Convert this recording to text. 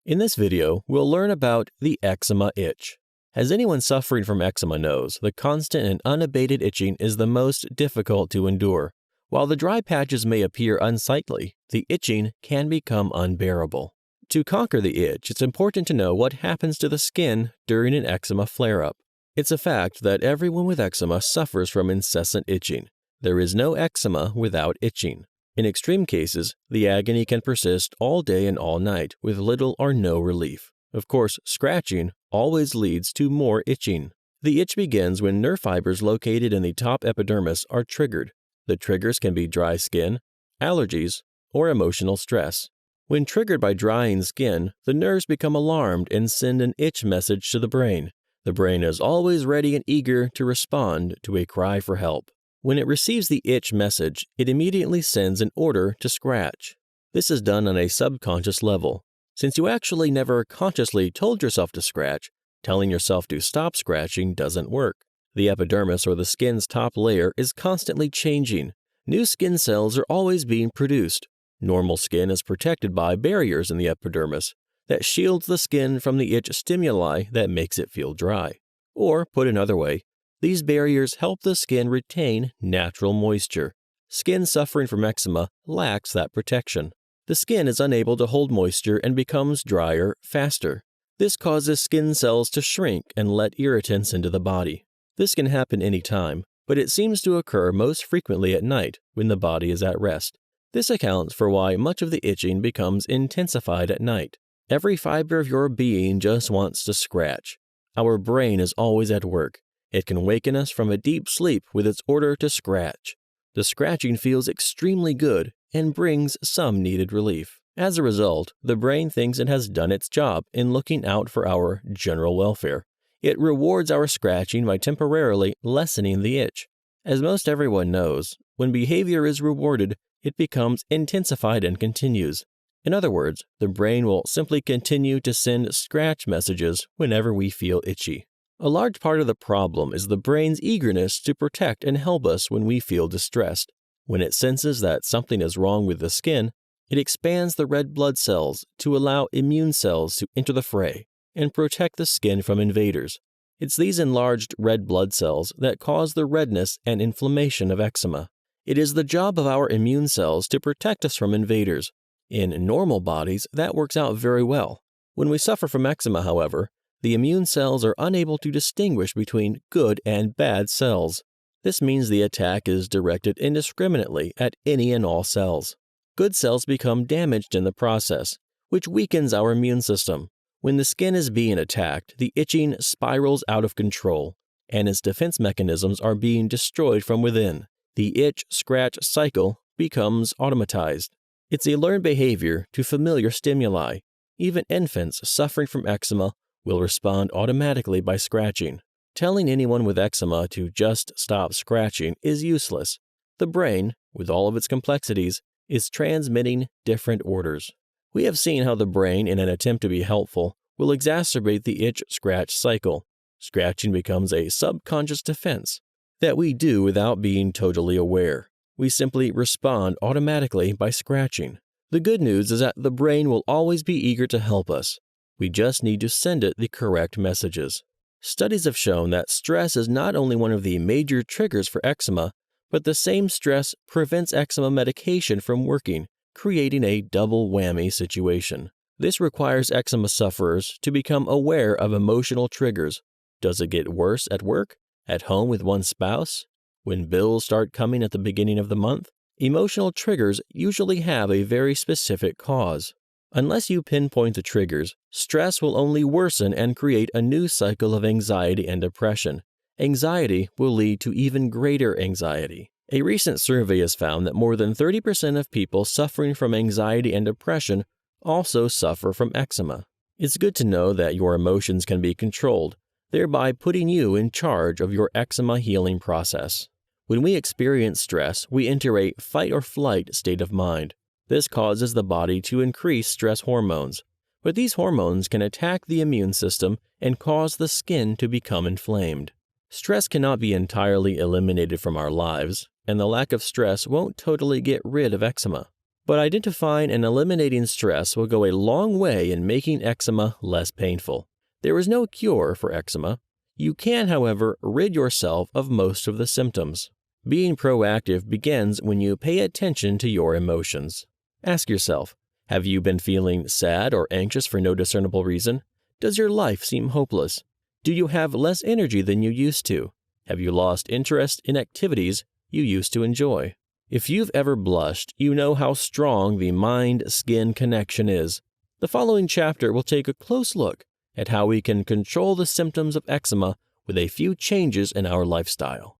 In this video, we'll learn about the eczema itch. As anyone suffering from eczema knows, the constant and unabated itching is the most difficult to endure. While the dry patches may appear unsightly, the itching can become unbearable. To conquer the itch, it's important to know what happens to the skin during an eczema flare-up. It's a fact that everyone with eczema suffers from incessant itching. There is no eczema without itching. In extreme cases, the agony can persist all day and all night with little or no relief. Of course, scratching always leads to more itching. The itch begins when nerve fibers located in the top epidermis are triggered. The triggers can be dry skin, allergies, or emotional stress. When triggered by drying skin, the nerves become alarmed and send an itch message to the brain. The brain is always ready and eager to respond to a cry for help. When it receives the itch message, it immediately sends an order to scratch. This is done on a subconscious level. Since you actually never consciously told yourself to scratch, telling yourself to stop scratching doesn't work. The epidermis, or the skin's top layer, is constantly changing. New skin cells are always being produced. Normal skin is protected by barriers in the epidermis that shields the skin from the itch stimuli that makes it feel dry. Or, put another way, these barriers help the skin retain natural moisture. Skin suffering from eczema lacks that protection. The skin is unable to hold moisture and becomes drier faster. This causes skin cells to shrink and let irritants into the body. This can happen anytime, but it seems to occur most frequently at night when the body is at rest. This accounts for why much of the itching becomes intensified at night. Every fiber of your being just wants to scratch. Our brain is always at work. It can waken us from a deep sleep with its order to scratch. The scratching feels extremely good and brings some needed relief. As a result, the brain thinks it has done its job in looking out for our general welfare. It rewards our scratching by temporarily lessening the itch. As most everyone knows, when behavior is rewarded, it becomes intensified and continues. In other words, the brain will simply continue to send scratch messages whenever we feel itchy. A large part of the problem is the brain's eagerness to protect and help us when we feel distressed. When it senses that something is wrong with the skin, it expands the red blood cells to allow immune cells to enter the fray and protect the skin from invaders. It's these enlarged red blood cells that cause the redness and inflammation of eczema. It is the job of our immune cells to protect us from invaders. In normal bodies, that works out very well. When we suffer from eczema, however, the immune cells are unable to distinguish between good and bad cells. This means the attack is directed indiscriminately at any and all cells. Good cells become damaged in the process, which weakens our immune system. When the skin is being attacked, the itching spirals out of control, and its defense mechanisms are being destroyed from within. The itch-scratch cycle becomes automatized. It's a learned behavior to familiar stimuli. Even infants suffering from eczema will respond automatically by scratching. Telling anyone with eczema to just stop scratching is useless. The brain, with all of its complexities, is transmitting different orders. We have seen how the brain, in an attempt to be helpful, will exacerbate the itch-scratch cycle. Scratching becomes a subconscious defense that we do without being totally aware. We simply respond automatically by scratching. The good news is that the brain will always be eager to help us. We just need to send it the correct messages. Studies have shown that stress is not only one of the major triggers for eczema, but the same stress prevents eczema medication from working, creating a double whammy situation. This requires eczema sufferers to become aware of emotional triggers. Does it get worse at work? At home with one's spouse? When bills start coming at the beginning of the month? Emotional triggers usually have a very specific cause. Unless you pinpoint the triggers, stress will only worsen and create a new cycle of anxiety and depression. Anxiety will lead to even greater anxiety. A recent survey has found that more than 30% of people suffering from anxiety and depression also suffer from eczema. It's good to know that your emotions can be controlled, thereby putting you in charge of your eczema healing process. When we experience stress, we enter a fight or flight state of mind. This causes the body to increase stress hormones, but these hormones can attack the immune system and cause the skin to become inflamed. Stress cannot be entirely eliminated from our lives, and the lack of stress won't totally get rid of eczema. but identifying and eliminating stress will go a long way in making eczema less painful. There is no cure for eczema. You can, however, rid yourself of most of the symptoms. Being proactive begins when you pay attention to your emotions. Ask yourself, have you been feeling sad or anxious for no discernible reason? Does your life seem hopeless? Do you have less energy than you used to? Have you lost interest in activities you used to enjoy? If you've ever blushed, you know how strong the mind-skin connection is. The following chapter will take a close look at how we can control the symptoms of eczema with a few changes in our lifestyle.